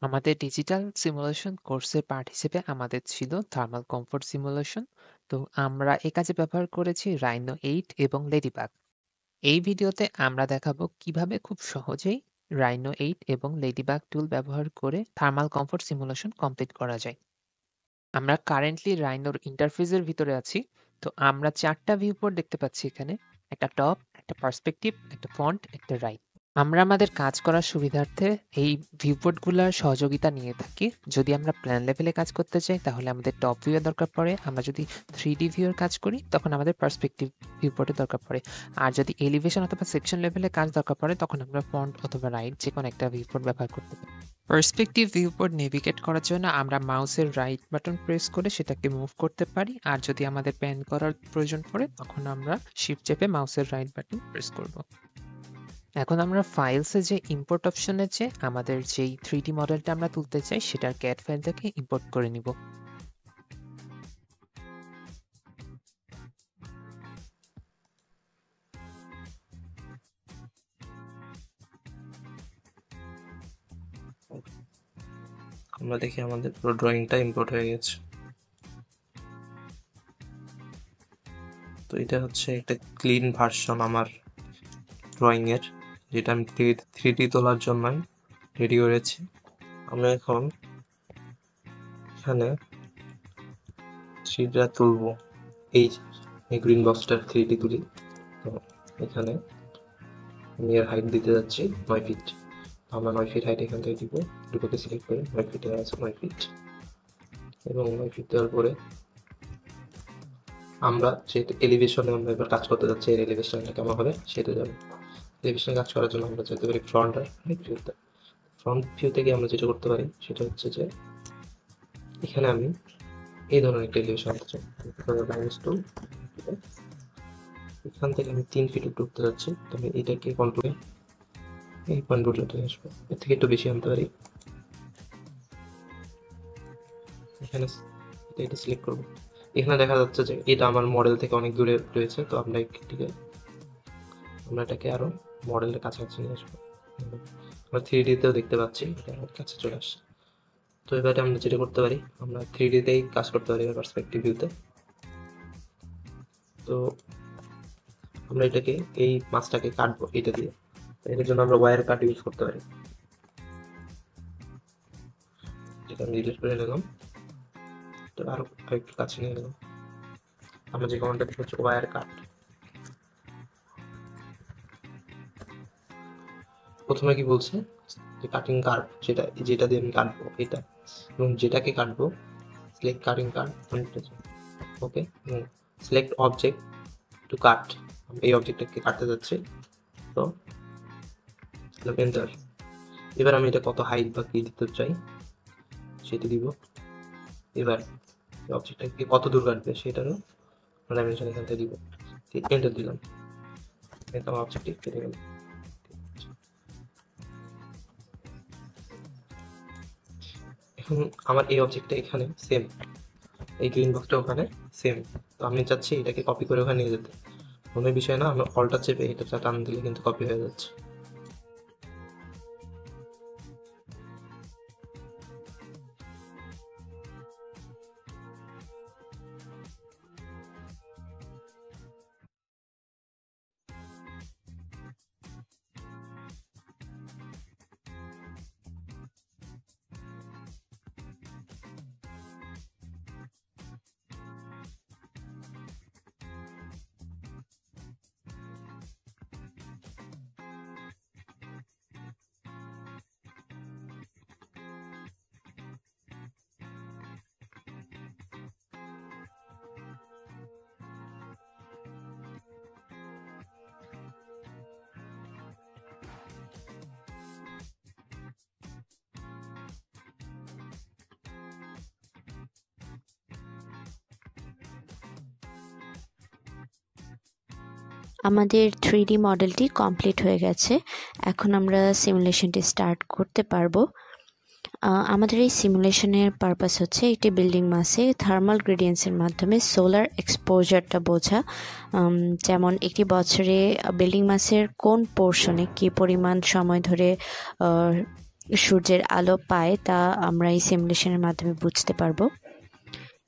আমাদের digital simulation কোর্সের part হিসেবে আমাদের ছিল থার্মাল কমফোর্ট সিমুলেশন। তো আমরা এই কাজে ব্যবহার করেছি রাইনো 8 এবং লেডিবাগ। এই ভিডিওতে আমরা দেখাবো কিভাবে খুব সহজেই রাইনো 8 এবং লেডিবাগ টুল ব্যবহার করে থার্মাল কমফোর্ট সিমুলেশন কমপ্লিট করা যায়। আমরা কারেন্টলি রাইনোর ইন্টারফেসের ভিতরে আছি। তো আমরা 4টা ভিউপোর্ট দেখতে পাচ্ছি এখানে। একটা টপ, একটা পার্সপেক্টিভ, একটা ফন্ট, একটা রাইট। আমরা আমাদের কাজ করার সুবিধার্থে এই ভিউপোর্টগুলোর সহযোগিতা নিয়ে থাকি। যদি আমরা প্ল্যান লেভেলে কাজ করতে চাই তাহলে আমাদের টপ ভিউ এর দরকার পড়ে। আমরা যদি 3D ভিউ এর কাজ করি তখন আমাদের পার্সপেক্টিভ ভিউপোর্টের দরকার পড়ে। আর যদি এলিভেশন অথবা সেকশন লেভেলে কাজ দরকার পড়ে তখন আমরা ফন্ট অথবা রাইট যেকোনো একটা ভিউপোর্ট ব্যবহার করতে পারি। পার্সপেক্টিভ ভিউপোর্ট নেভিগেট করার জন্য আমরা মাউসের রাইট বাটন প্রেস করে সেটাকে মুভ করতে পারি। আর যদি আমাদের প্যান করার প্রয়োজন পড়ে তখন আমরা শিফট চেপে মাউসের রাইট বাটন প্রেস করব। এখন আমরা ফাইলসে যে ইম্পোর্ট অপশনে যে আমাদের যেই 3D মডেলটা আমরা তুলতে চাই সেটার ক্যাড ফাইলটাকে ইম্পোর্ট করে নিব। আমরা দেখি আমাদের পুরো ড্রয়িংটা ইম্পোর্ট হয়ে গেছে। তো এটা হচ্ছে একটা ক্লিন ভার্সন আমার ড্রয়িং এর, যেটা আমি 3D তোলার জন্য রেডি করেছি। আমরা এখন এখানে 3D তুলবো, এই গ্রিন বক্সটার 3D তুলি। তো এখানে আমি এর হাইট দিতে যাচ্ছি 9 ফিট। আমরা 9 ফিট হাইট এখান থেকে দিব, দুটোকে সিলেক্ট করে 9 ফিটে আছে 9 ফিট, এবং 9 ফিট দেওয়ার পরে আমরা যে এলিভেশনে আমরা এবার কাজ করতে যাচ্ছি এর এলিভেশনটা কেমন হবে সেটা যাবে। এলিভেশনে কাজ করার জন্য আমরা যেতে পারি ফ্রন্ট আর রাইট ভিউতে। ফ্রন্ট ভিউ থেকে আমরা যেটা করতে পারি সেটা হচ্ছে যে এখানে আমি এই ধরনের একটা এলিভেশন আনতে চাই। এখান থেকে আমি 3 ফিট ঢুকতে যাচ্ছি, তো আমি এটাকে কন্ট্রোলে এই পয়েন্টগুলোতে আসবো, এর থেকে একটু বেশি আনতে পারি। এখানে এটা সিলেক্ট করবো। এখানে দেখা যাচ্ছে যে এটা আমার মডেল থেকে অনেক দূরে রয়েছে, তো আমরা এটাকে আরো মডেলের কাছাকাছি নিয়ে আসবো। আমরা 3D তেও দেখতে পাচ্ছি এটা আমার কাছে চলে আসছে। তো এবারে আমরা যেটা করতে পারি, আমরা 3D তেই কাজ করতে পারি পার্সপেক্টিভ ভিউতে। তো আমরা এটাকে এই মাছটাকে কাটবো এটা দিয়ে, এর জন্য আমরা ওয়্যার কাট ইউজ করতে পারি। এটা আমি ডিলিট করে নিলাম, তো আরো একটু কাছে নিয়ে গেলাম। আমরা যে কমান্ডটা দিচ্ছি হচ্ছে ওয়্যার কাট। প্রথমে কি বলছে যে কাটিং কার্ভ, যেটা দিয়ে আমি কাটবো এটা, এবং যেটাকে কাটবো সিলেক্ট কাটিং কার্ভ, ওকে, এবং সিলেক্ট অবজেক্ট টু কাট, এই অবজেক্টটাকে কাটতে যাচ্ছি। তো এন্টার। এবার আমি এটা কত হাইট বা কি দিতে চাই সেটা দিব। এবার অবজেক্টটাকে কত দূর কাটবে সেটারও ডাইমেনশন এখান থেকে দিব, এন্টার দিলাম। এটা অবজেক্টটি কেটে গেল। এখন আমার এই অবজেক্টটা এখানে সেম, এই গ্রিন বক্সটা ওখানে সেম। তো আমি চাচ্ছি এটাকে কপি করে ওখানে নিয়ে যেতে। কোনো বিষয় না, আমরা অল্টা চেপে এটা টান দিলে কিন্তু কপি হয়ে যাচ্ছে। আমাদের 3D মডেলটি কমপ্লিট হয়ে গেছে। এখন আমরা সিমুলেশনটি স্টার্ট করতে পারবো। আমাদের এই সিমুলেশনের পারপাস হচ্ছে একটি বিল্ডিং মাসে থার্মাল গ্রেডিয়েন্টসের মাধ্যমে সোলার এক্সপোজারটা বোঝা। যেমন একটি বছরে বিল্ডিং মাসের কোন পোর্শনে কী পরিমাণ সময় ধরে সূর্যের আলো পায় তা আমরা এই সিমুলেশনের মাধ্যমে বুঝতে পারবো।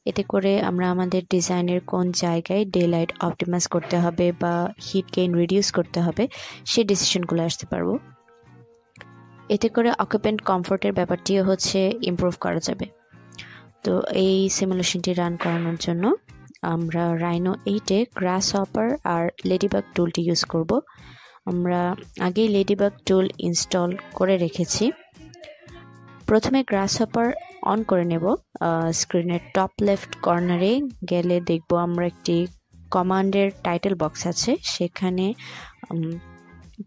এতে করে আমরা আমাদের ডিজাইনের কোন জায়গায় ডে লাইট অপটিমাইজ করতে হবে বা হিট গেইন রিডিউস করতে হবে সেই ডিসিশনগুলো আসতে পারবো। এতে করে অকুপেন্ট কমফোর্টের ব্যাপারটিও হচ্ছে ইমপ্রুভ করা যাবে। তো এই সিমুলেশনটি রান করানোর জন্য আমরা রাইনো 8-এ গ্রাসহপার আর লেডিবাগ টুলটি ইউজ করব। আমরা আগেই লেডিবাগ টুল ইনস্টল করে রেখেছি। প্রথমে গ্রাসহপার অন করে নেব। স্ক্রিনের টপ লেফট কর্নারে গেলে দেখব আমরা একটি কমান্ডের টাইটেল বক্স আছে, সেখানে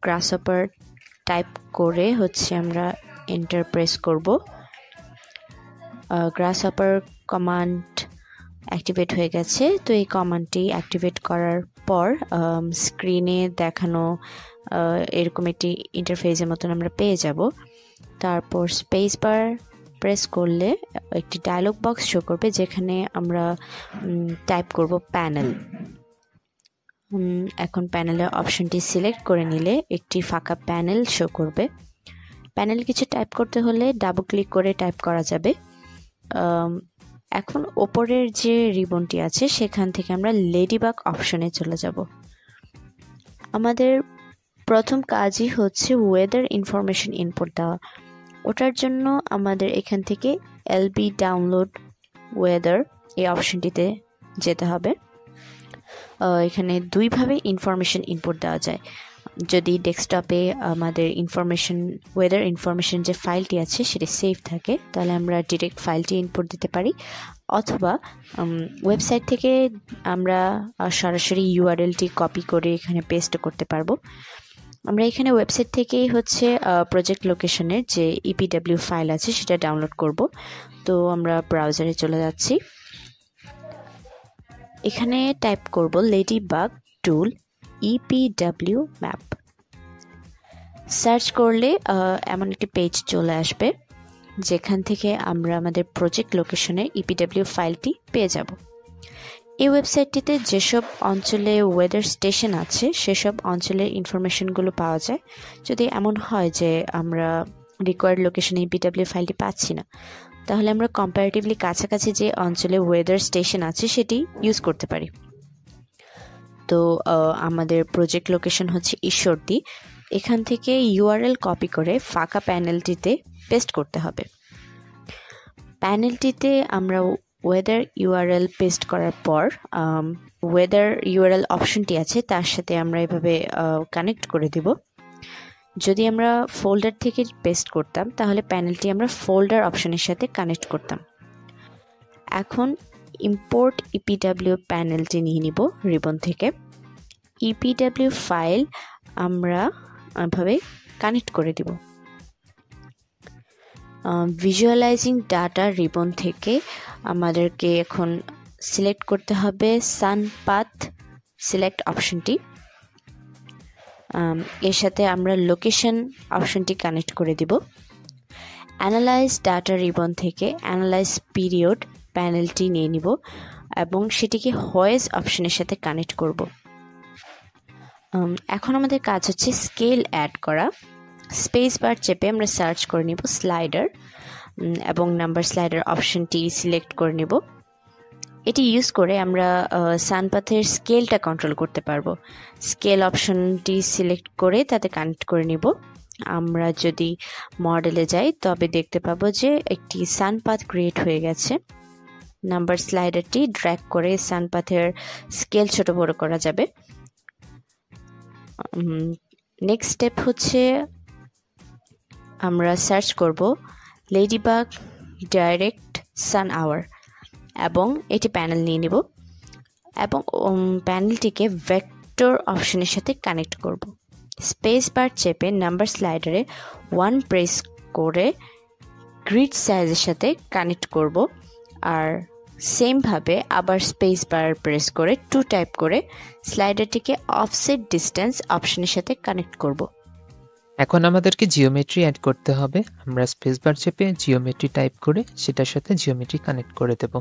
গ্রাসহপার টাইপ করে আমরা এন্টার প্রেস করব। গ্রাসহপার কমান্ড অ্যাক্টিভেট হয়ে গেছে। তো এই কমান্ডটি অ্যাক্টিভেট করার পর স্ক্রিনে দেখানো এরকম একটি ইন্টারফেসের মতন আমরা পেয়ে যাব। তারপর স্পেস বার প্রেস করলে একটি ডায়লগ বক্স শো করবে, যেখানে আমরা টাইপ করব প্যানেল। এখন প্যানেলের অপশনটি সিলেক্ট করে নিলে একটি ফাঁকা প্যানেল শো করবে। প্যানেল কিছু টাইপ করতে হলে ডাবল ক্লিক করে টাইপ করা যাবে। এখন ওপরের যে রিবনটি আছে সেখান থেকে আমরা লেডিবাগ অপশনে চলে যাব। আমাদের প্রথম কাজই হচ্ছে ওয়েদার ইনফরমেশন ইনপুট দেওয়া। ওটার জন্য আমাদের এখান থেকে এলবি ডাউনলোড ওয়েদার এই অপশনটিতে যেতে হবে। এখানে দুইভাবে ইনফরমেশন ইনপুট দেওয়া যায়। যদি ডেস্কটপে আমাদের ওয়েদার ইনফরমেশন যে ফাইলটি আছে সেটি সেভ থাকে, তাহলে আমরা ডিরেক্ট ফাইলটি ইনপুট দিতে পারি, অথবা ওয়েবসাইট থেকে আমরা সরাসরি ইউআরএলটি কপি করে এখানে পেস্ট করতে পারবো। আমরা এখানে ওয়েবসাইট থেকেই প্রজেক্ট লোকেশনের যে ইপিডব্লিউ ফাইল আছে সেটা ডাউনলোড করব। তো আমরা ব্রাউজারে চলে যাচ্ছি। এখানে টাইপ করব লেডিবাগ টুল ইপিডব্লিউ ম্যাপ। সার্চ করলে এমন একটি পেজ চলে আসবে, যেখান থেকে আমরা আমাদের প্রজেক্ট লোকেশনের ইপিডব্লিউ ফাইলটি পেয়ে যাব। এই ওয়েবসাইটটিতে যেসব অঞ্চলে ওয়েদার স্টেশন আছে সেসব অঞ্চলের ইনফরমেশনগুলো পাওয়া যায়। যদি এমন হয় যে আমরা রিকোয়ার্ড লোকেশনে ইপিডব্লিউ ফাইলটি পাচ্ছি না, তাহলে আমরা কম্পারেটিভলি কাছাকাছি যে অঞ্চলে ওয়েদার স্টেশন আছে সেটি ইউজ করতে পারি। তো আমাদের প্রজেক্ট লোকেশন হচ্ছে ঈশ্বরদী। এখান থেকে ইউআরএল কপি করে ফাঁকা প্যানেলটিতে পেস্ট করতে হবে। প্যানেলটিতে আমরা ওয়েদার ইউআরএল পেস্ট করার পর ওয়েদার ইউআরএল অপশনটি আছে তার সাথে আমরা এভাবে কানেক্ট করে দিব। যদি আমরা ফোল্ডার থেকে পেস্ট করতাম তাহলে প্যানেলটি আমরা ফোল্ডার অপশনের সাথে কানেক্ট করতাম। এখন ইম্পোর্ট ইপিডব্লিউ প্যানেলটি নিয়ে নিব রিবন থেকে। ইপিডব্লিউ ফাইল আমরা এভাবে কানেক্ট করে দিব। ভিজুয়ালাইজিং ডাটা রিবন থেকে আমাদেরকে এখন সিলেক্ট করতে হবে সানপাথ সিলেক্ট অপশনটি। এর সাথে আমরা লোকেশন অপশনটি কানেক্ট করে দিব। অ্যানালাইজ ডাটা রিবন থেকে অ্যানালাইজ পিরিয়ড প্যানেলটি নিয়ে নিব এবং সেটিকে হয়েজ অপশনের সাথে কানেক্ট করব। এখন আমাদের কাজ হচ্ছে স্কেল অ্যাড করা। স্পেস বার চেপে আমরা সার্চ করে নিব স্লাইডার এবং নাম্বার স্লাইডার অপশনটি সিলেক্ট করে নিব। এটি ইউজ করে আমরা সানপাথের স্কেলটা কন্ট্রোল করতে পারবো। স্কেল অপশনটি সিলেক্ট করে তাতে কানেক্ট করে নিব। আমরা যদি মডেলে যাই তবে দেখতে পাবো যে একটি সানপাথ ক্রিয়েট হয়ে গেছে। নাম্বার স্লাইডারটি ড্র্যাগ করে সানপাথের স্কেল ছোট বড় করা যাবে। নেক্সট স্টেপ হচ্ছে আমরা সার্চ করব লেডিবাগ ডাইরেক্ট সান আওয়ার এবং এটি প্যানেল নিয়ে নেব এবং প্যানেলটিকে ভেক্টর অপশনের সাথে কানেক্ট করব। স্পেস বার চেপে নাম্বার স্লাইডারে 1 প্রেস করে গ্রিড সাইজের সাথে কানেক্ট করব, আর সেমভাবে আবার স্পেস বার প্রেস করে 2 টাইপ করে স্লাইডারটিকে অফসেট ডিস্টেন্স অপশনের সাথে কানেক্ট করব। এখন আমাদেরকে জিওমেট্রি অ্যাড করতে হবে। আমরা স্পেস বার চেপে জিওমেট্রি টাইপ করে সেটার সাথে জিওমেট্রি কানেক্ট করে দেব।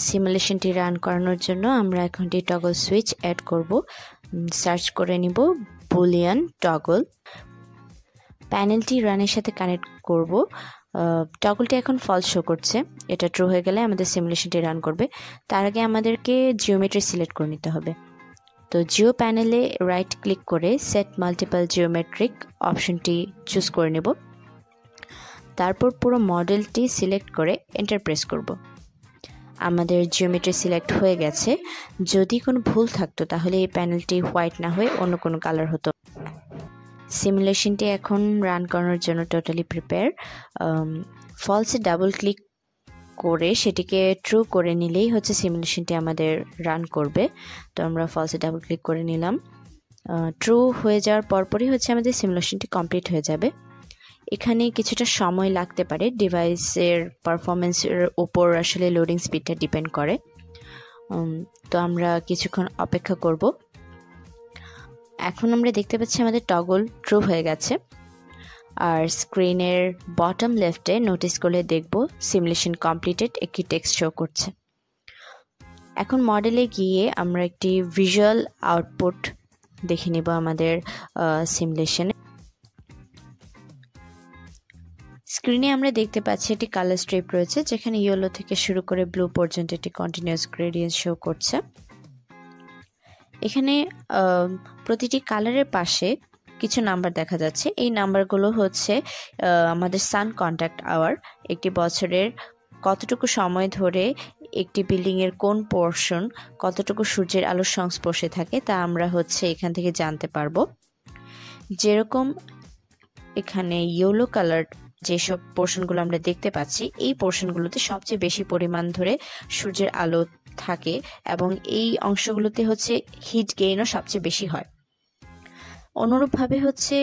সিমুলেশনটি রান করানোর জন্য আমরা এখন একটি টগল সুইচ অ্যাড করব। সার্চ করে নিব বুলিয়ান টগল। প্যানেলটি রানের সাথে কানেক্ট করব। টগলটি এখন ফলস শো করছে, এটা ট্রু হয়ে গেলে আমাদের সিমুলেশনটি রান করবে। তার আগে আমাদেরকে জিওমেট্রি সিলেক্ট করে নিতে হবে। তো জিও প্যানেলে রাইট ক্লিক করে সেট মাল্টিপল জিওমেট্রিক অপশনটি চুজ করে নেব। তারপর পুরো মডেলটি সিলেক্ট করে এন্টার প্রেস করব। আমাদের জিওমেট্রি সিলেক্ট হয়ে গেছে। যদি কোনো ভুল থাকতো তাহলে এই প্যানেলটি হোয়াইট না হয়ে অন্য কোনো কালার হতো। সিমুলেশনটি এখন রান করানোর জন্য টোটালি প্রিপেয়ার। ফলসে ডাবল ক্লিক করে সেটিকে ট্রু করে নিলেই হচ্ছে সিমুলেশনটি আমাদের রান করবে। তো আমরা ফলসে ডাবল ক্লিক করে নিলাম। ট্রু হয়ে যাওয়ার পরপরই হচ্ছে আমাদের সিমুলেশনটি কমপ্লিট হয়ে যাবে। এখানে কিছুটা সময় লাগতে পারে, ডিভাইসের পারফরমেন্সের উপর আসলে লোডিং স্পিডটা ডিপেন্ড করে। তো আমরা কিছুক্ষণ অপেক্ষা করব। এখন আমরা দেখতে পাচ্ছি আমাদের টগল ট্রু হয়ে গেছে। আর স্ক্রিনের বটম লেফটে নোটিস করলে দেখব সিমুলেশন কমপ্লিটেড একটি টেক্সট শো করছে। এখন মডেলে গিয়ে আমরা একটি ভিজুয়াল আউটপুট দেখে নিব আমাদের সিমুলেশনে। স্ক্রিনে আমরা দেখতে পাচ্ছি একটি কালার স্ট্রিপ রয়েছে, যেখানে ইয়েলো থেকে শুরু করে ব্লু পর্যন্ত একটি কন্টিনিউয়াস গ্রেডিয়েন্ট শো করছে। এখানে প্রতিটি কালারের পাশে কিছু নাম্বার দেখা যাচ্ছে। এই নাম্বারগুলো হচ্ছে আমাদের সান কন্ট্যাক্ট আওয়ার। একটি বছরের কতটুকু সময় ধরে একটি বিল্ডিংয়ের কোন পোর্শন কতটুকু সূর্যের আলোর সংস্পর্শে থাকে তা আমরা হচ্ছে এখান থেকে জানতে পারবো। যেরকম এখানে ইয়েলো কালার যেসব পোর্শনগুলো আমরা দেখতে পাচ্ছি, এই পোর্শনগুলোতে সবচেয়ে বেশি পরিমাণ ধরে সূর্যের আলো থাকে এবং এই অংশগুলোতে হচ্ছে হিট গেইনও সবচেয়ে বেশি হয়। অনুরূপভাবে হচ্ছে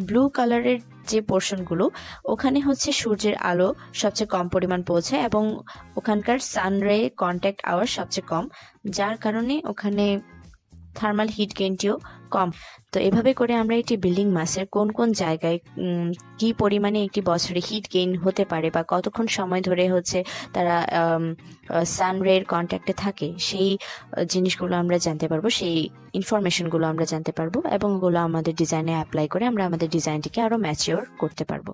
ব্লু কালারের যে পোর্শনগুলো, ওখানে হচ্ছে সূর্যের আলো সবচেয়ে কম পরিমাণ পৌঁছায় এবং ওখানকার সানরে কন্ট্যাক্ট আওয়ার সবচেয়ে কম, যার কারণে ওখানে থার্মাল হিট গেইনটিও কম। তো এভাবে করে আমরা একটি বিল্ডিং মাসের কোন কোন জায়গায় কি পরিমাণে একটি বছরে হিট গেইন হতে পারে বা কতক্ষণ সময় ধরে হচ্ছে তারা সানরের কন্ট্যাক্টে থাকে, সেই জিনিসগুলো আমরা জানতে পারবো, সেই ইনফরমেশনগুলো আমরা জানতে পারবো এবং ওগুলো আমাদের ডিজাইনে অ্যাপ্লাই করে আমরা আমাদের ডিজাইনটিকে আরও ম্যাচিওর করতে পারবো।